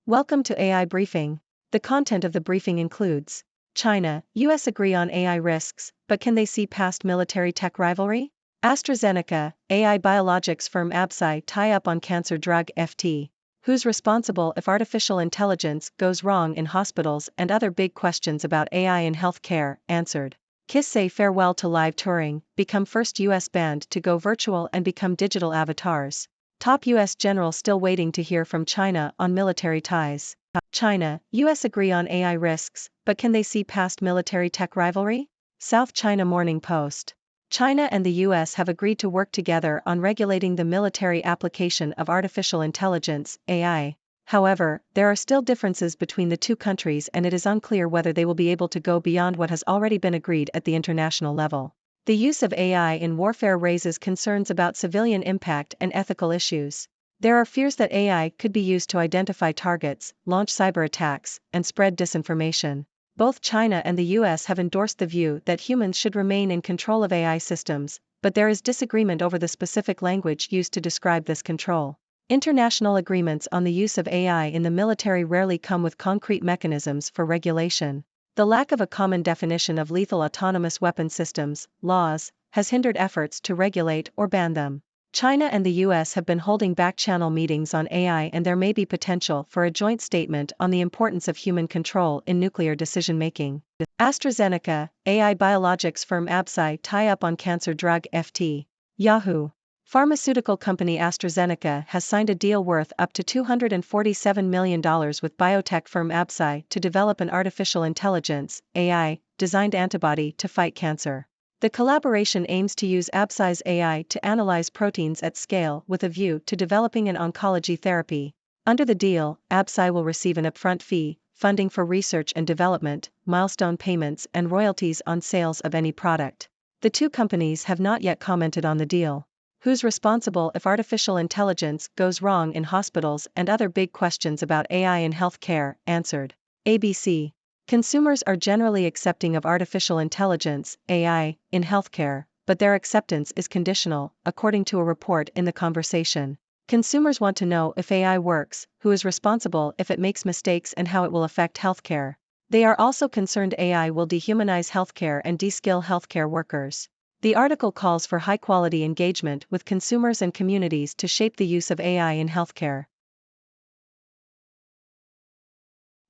Welcome to AI Briefing. The content of the briefing includes China, US agree on AI risks, but can they see past military tech rivalry? AstraZeneca, AI biologics firm AstraZeneca tie up on cancer drug FT. Who's responsible if artificial intelligence goes wrong in hospitals and other big questions about AI in healthcare, answered. Kiss say farewell to live touring, become first US band to go virtual and become digital avatars. Top US general still waiting to hear from China on military ties. China, US agree on AI risks, but can they see past military tech rivalry? South China Morning Post. China and the US have agreed to work together on regulating the military application of artificial intelligence, AI. However, there are still differences between the two countries and it is unclear whether they will be able to go beyond what has already been agreed at the international level. The use of AI in warfare raises concerns about civilian impact and ethical issues. There are fears that AI could be used to identify targets, launch cyber attacks, and spread disinformation. Both China and the US have endorsed the view that humans should remain in control of AI systems, but there is disagreement over the specific language used to describe this control. International agreements on the use of AI in the military rarely come with concrete mechanisms for regulation. The lack of a common definition of lethal autonomous weapon systems, laws, has hindered efforts to regulate or ban them. China and the US have been holding back-channel meetings on AI and there may be potential for a joint statement on the importance of human control in nuclear decision-making. AstraZeneca, AI biologics firm AstraZeneca tie up on cancer drug FT. Yahoo! Pharmaceutical company AstraZeneca has signed a deal worth up to $247 million with biotech firm AstraZeneca to develop an artificial intelligence (AI) designed antibody to fight cancer. The collaboration aims to use AstraZeneca's AI to analyze proteins at scale with a view to developing an oncology therapy. Under the deal, AstraZeneca will receive an upfront fee, funding for research and development, milestone payments and royalties on sales of any product. The two companies have not yet commented on the deal. Who's responsible if artificial intelligence goes wrong in hospitals and other big questions about AI in healthcare, answered. ABC. Consumers are generally accepting of artificial intelligence, AI, in healthcare, but their acceptance is conditional, according to a report in The Conversation. Consumers want to know if AI works, who is responsible if it makes mistakes and how it will affect healthcare. They are also concerned AI will dehumanize healthcare and de-skill healthcare workers. The article calls for high-quality engagement with consumers and communities to shape the use of AI in healthcare.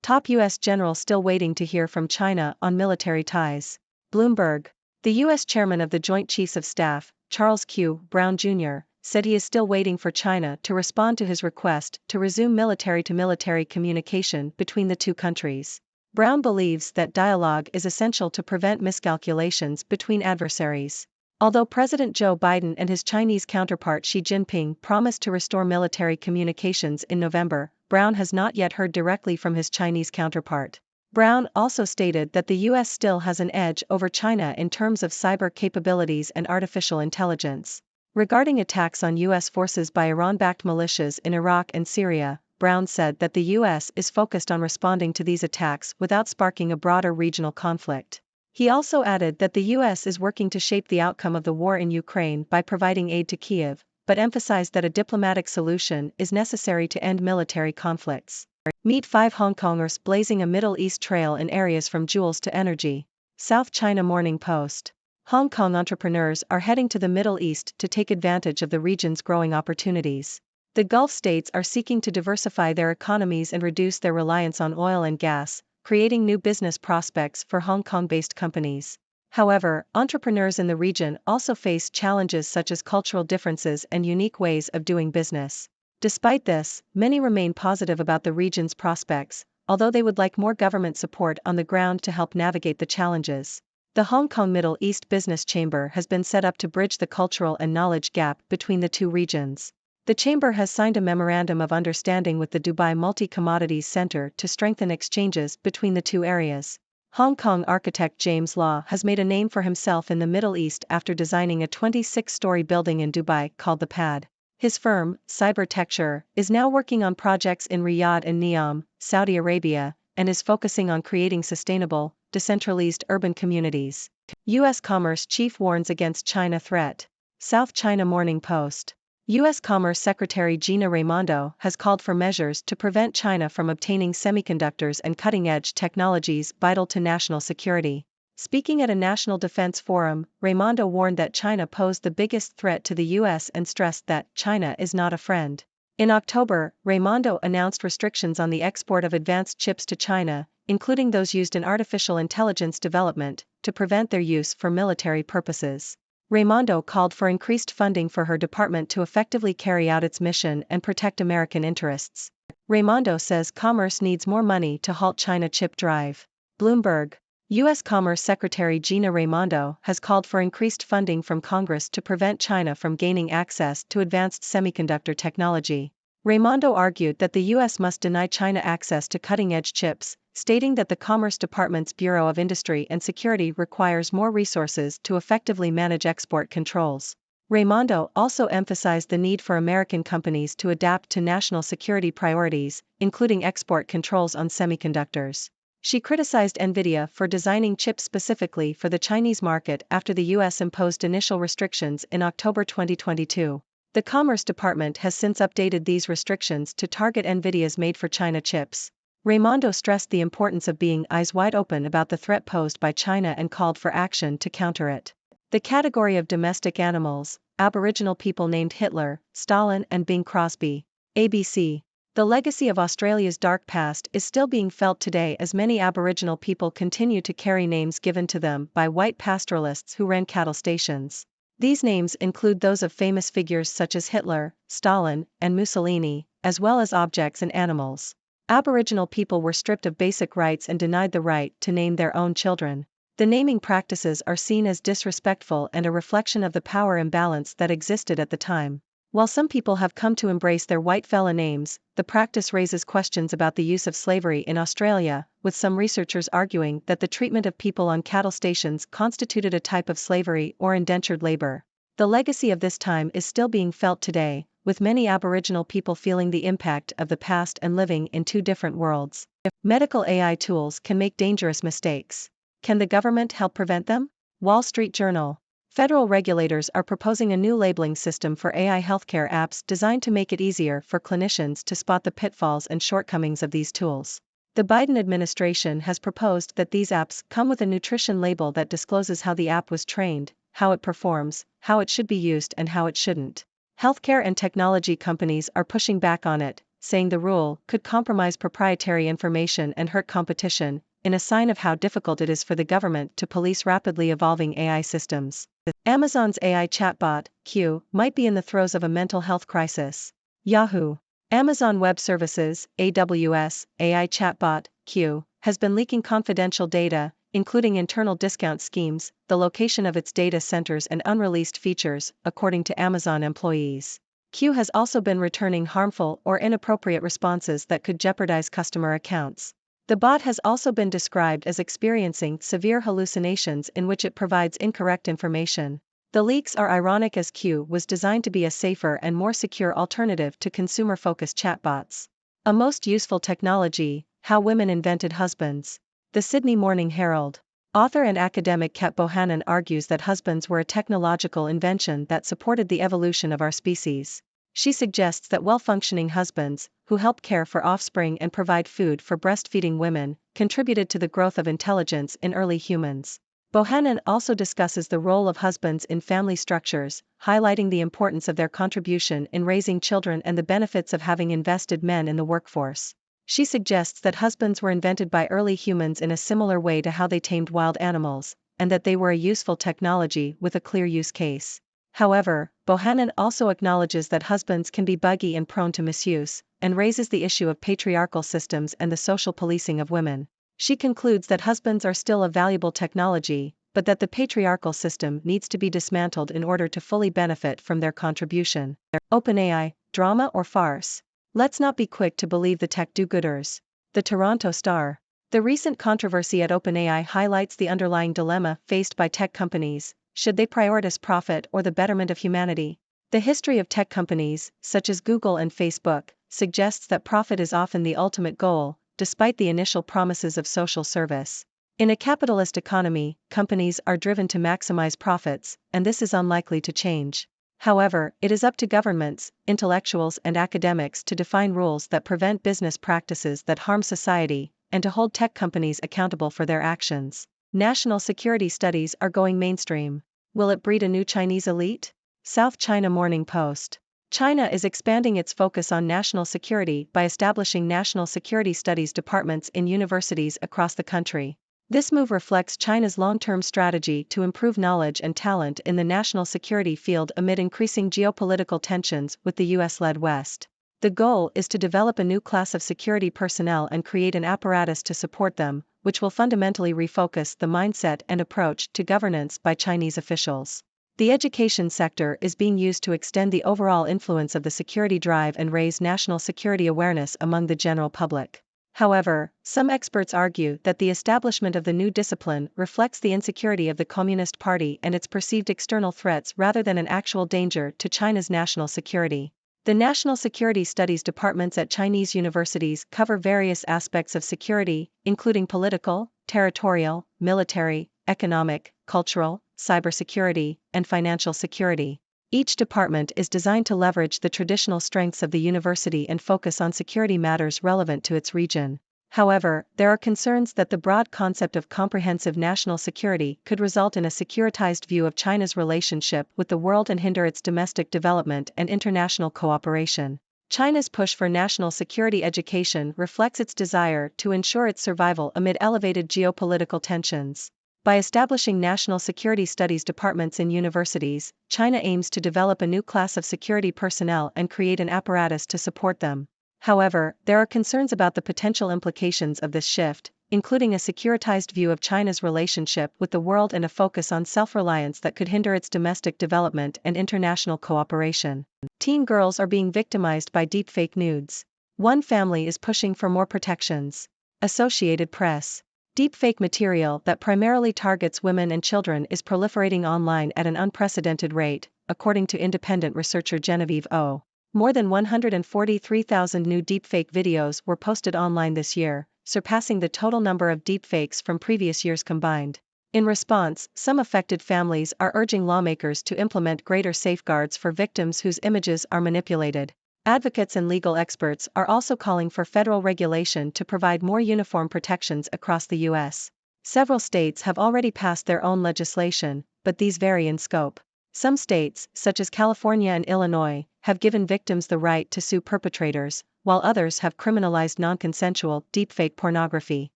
Top U.S. general still waiting to hear from China on military ties. Bloomberg. The U.S. chairman of the Joint Chiefs of Staff, Charles Q. Brown Jr., said he is still waiting for China to respond to his request to resume military-to-military communication between the two countries. Brown believes that dialogue is essential to prevent miscalculations between adversaries. Although President Joe Biden and his Chinese counterpart Xi Jinping promised to restore military communications in November, Brown has not yet heard directly from his Chinese counterpart. Brown also stated that the U.S. still has an edge over China in terms of cyber capabilities and artificial intelligence. Regarding attacks on U.S. forces by Iran-backed militias in Iraq and Syria, Brown said that the U.S. is focused on responding to these attacks without sparking a broader regional conflict. He also added that the U.S. is working to shape the outcome of the war in Ukraine by providing aid to Kyiv, but emphasized that a diplomatic solution is necessary to end military conflicts. Meet 5 Hong Kongers blazing a Middle East trail in areas from jewels to energy. South China Morning Post. Hong Kong entrepreneurs are heading to the Middle East to take advantage of the region's growing opportunities. The Gulf states are seeking to diversify their economies and reduce their reliance on oil and gas, creating new business prospects for Hong Kong-based companies. However, entrepreneurs in the region also face challenges such as cultural differences and unique ways of doing business. Despite this, many remain positive about the region's prospects, although they would like more government support on the ground to help navigate the challenges. The Hong Kong Middle East Business Chamber has been set up to bridge the cultural and knowledge gap between the two regions. The chamber has signed a memorandum of understanding with the Dubai Multi-Commodities Center to strengthen exchanges between the two areas. Hong Kong architect James Law has made a name for himself in the Middle East after designing a 26-story building in Dubai called the Pad. His firm, Cybertecture, is now working on projects in Riyadh and Neom, Saudi Arabia, and is focusing on creating sustainable, decentralized urban communities. U.S. Commerce Chief warns against China threat. South China Morning Post. U.S. Commerce Secretary Gina Raimondo has called for measures to prevent China from obtaining semiconductors and cutting-edge technologies vital to national security. Speaking at a national defense forum, Raimondo warned that China posed the biggest threat to the U.S. and stressed that China is not a friend. In October, Raimondo announced restrictions on the export of advanced chips to China, including those used in artificial intelligence development, to prevent their use for military purposes. Raimondo called for increased funding for her department to effectively carry out its mission and protect American interests. Raimondo says commerce needs more money to halt China chip drive. Bloomberg. U.S. Commerce Secretary Gina Raimondo has called for increased funding from Congress to prevent China from gaining access to advanced semiconductor technology. Raimondo argued that the U.S. must deny China access to cutting-edge chips, stating that the Commerce Department's Bureau of Industry and Security requires more resources to effectively manage export controls. Raimondo also emphasized the need for American companies to adapt to national security priorities, including export controls on semiconductors. She criticized NVIDIA for designing chips specifically for the Chinese market after the U.S. imposed initial restrictions in October 2022. The Commerce Department has since updated these restrictions to target NVIDIA's made-for-China chips. Raimondo stressed the importance of being eyes wide open about the threat posed by China and called for action to counter it. The category of domestic animals, Aboriginal people named Hitler, Stalin and Bing Crosby. ABC. The legacy of Australia's dark past is still being felt today as many Aboriginal people continue to carry names given to them by white pastoralists who ran cattle stations. These names include those of famous figures such as Hitler, Stalin, and Mussolini, as well as objects and animals. Aboriginal people were stripped of basic rights and denied the right to name their own children. The naming practices are seen as disrespectful and a reflection of the power imbalance that existed at the time. While some people have come to embrace their white fella names, the practice raises questions about the use of slavery in Australia, with some researchers arguing that the treatment of people on cattle stations constituted a type of slavery or indentured labor. The legacy of this time is still being felt today, with many Aboriginal people feeling the impact of the past and living in two different worlds. Medical AI tools can make dangerous mistakes. Can the government help prevent them? Wall Street Journal. Federal regulators are proposing a new labeling system for AI healthcare apps designed to make it easier for clinicians to spot the pitfalls and shortcomings of these tools. The Biden administration has proposed that these apps come with a nutrition label that discloses how the app was trained, how it performs, how it should be used and how it shouldn't. Healthcare and technology companies are pushing back on it, saying the rule could compromise proprietary information and hurt competition, in a sign of how difficult it is for the government to police rapidly evolving AI systems. Amazon's AI chatbot, Q, might be in the throes of a mental health crisis. Yahoo! Amazon Web Services, AWS, AI chatbot, Q, has been leaking confidential data, including internal discount schemes, the location of its data centers and unreleased features, according to Amazon employees. Q has also been returning harmful or inappropriate responses that could jeopardize customer accounts. The bot has also been described as experiencing severe hallucinations in which it provides incorrect information. The leaks are ironic as Q was designed to be a safer and more secure alternative to consumer-focused chatbots. A most useful technology, how women invented husbands. The Sydney Morning Herald. Author and academic Kat Bohannon argues that husbands were a technological invention that supported the evolution of our species. She suggests that well-functioning husbands, who help care for offspring and provide food for breastfeeding women, contributed to the growth of intelligence in early humans. Bohannon also discusses the role of husbands in family structures, highlighting the importance of their contribution in raising children and the benefits of having invested men in the workforce. She suggests that husbands were invented by early humans in a similar way to how they tamed wild animals, and that they were a useful technology with a clear use case. However, Bohannon also acknowledges that husbands can be buggy and prone to misuse, and raises the issue of patriarchal systems and the social policing of women. She concludes that husbands are still a valuable technology, but that the patriarchal system needs to be dismantled in order to fully benefit from their contribution. OpenAI, drama or farce? Let's not be quick to believe the tech do-gooders. The Toronto Star. The recent controversy at OpenAI highlights the underlying dilemma faced by tech companies. Should they prioritize profit or the betterment of humanity? The history of tech companies, such as Google and Facebook, suggests that profit is often the ultimate goal, despite the initial promises of social service. In a capitalist economy, companies are driven to maximize profits, and this is unlikely to change. However, it is up to governments, intellectuals and academics to define rules that prevent business practices that harm society, and to hold tech companies accountable for their actions. National security studies are going mainstream. Will it breed a new Chinese elite? South China Morning Post. China is expanding its focus on national security by establishing national security studies departments in universities across the country. This move reflects China's long-term strategy to improve knowledge and talent in the national security field amid increasing geopolitical tensions with the US-led West. The goal is to develop a new class of security personnel and create an apparatus to support them, which will fundamentally refocus the mindset and approach to governance by Chinese officials. The education sector is being used to extend the overall influence of the security drive and raise national security awareness among the general public. However, some experts argue that the establishment of the new discipline reflects the insecurity of the Communist Party and its perceived external threats rather than an actual danger to China's national security. The National Security Studies departments at Chinese universities cover various aspects of security, including political, territorial, military, economic, cultural, cybersecurity, and financial security. Each department is designed to leverage the traditional strengths of the university and focus on security matters relevant to its region. However, there are concerns that the broad concept of comprehensive national security could result in a securitized view of China's relationship with the world and hinder its domestic development and international cooperation. China's push for national security education reflects its desire to ensure its survival amid elevated geopolitical tensions. By establishing national security studies departments in universities, China aims to develop a new class of security personnel and create an apparatus to support them. However, there are concerns about the potential implications of this shift, including a securitized view of China's relationship with the world and a focus on self-reliance that could hinder its domestic development and international cooperation. Teen girls are being victimized by deepfake nudes. One family is pushing for more protections. Associated Press. Deepfake material that primarily targets women and children is proliferating online at an unprecedented rate, according to independent researcher Genevieve O. More than 143,000 new deepfake videos were posted online this year, surpassing the total number of deepfakes from previous years combined. In response, some affected families are urging lawmakers to implement greater safeguards for victims whose images are manipulated. Advocates and legal experts are also calling for federal regulation to provide more uniform protections across the U.S. Several states have already passed their own legislation, but these vary in scope. Some states, such as California and Illinois, have given victims the right to sue perpetrators, while others have criminalized non-consensual deepfake pornography.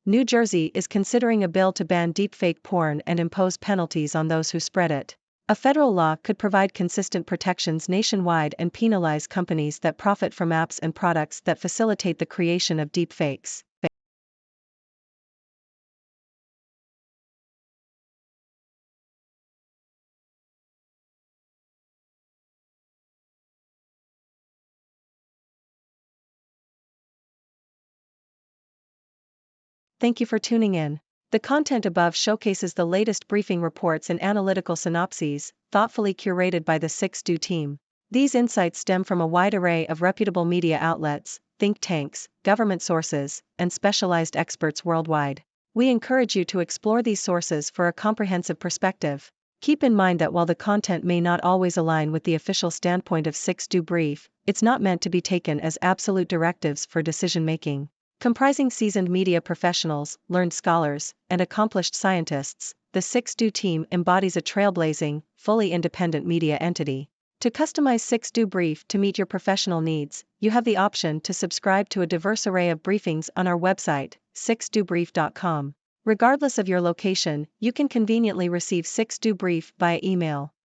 New Jersey is considering a bill to ban deepfake porn and impose penalties on those who spread it. A federal law could provide consistent protections nationwide and penalize companies that profit from apps and products that facilitate the creation of deepfakes. Thank you for tuning in. The content above showcases the latest briefing reports and analytical synopses, thoughtfully curated by the 6Do team. These insights stem from a wide array of reputable media outlets, think tanks, government sources, and specialized experts worldwide. We encourage you to explore these sources for a comprehensive perspective. Keep in mind that while the content may not always align with the official standpoint of 6Do Brief, it's not meant to be taken as absolute directives for decision-making. Comprising seasoned media professionals, learned scholars, and accomplished scientists, the 6Do team embodies a trailblazing, fully independent media entity. To customize 6Do Brief to meet your professional needs, you have the option to subscribe to a diverse array of briefings on our website, 6dobrief.com. Regardless of your location, you can conveniently receive 6Do Brief via email.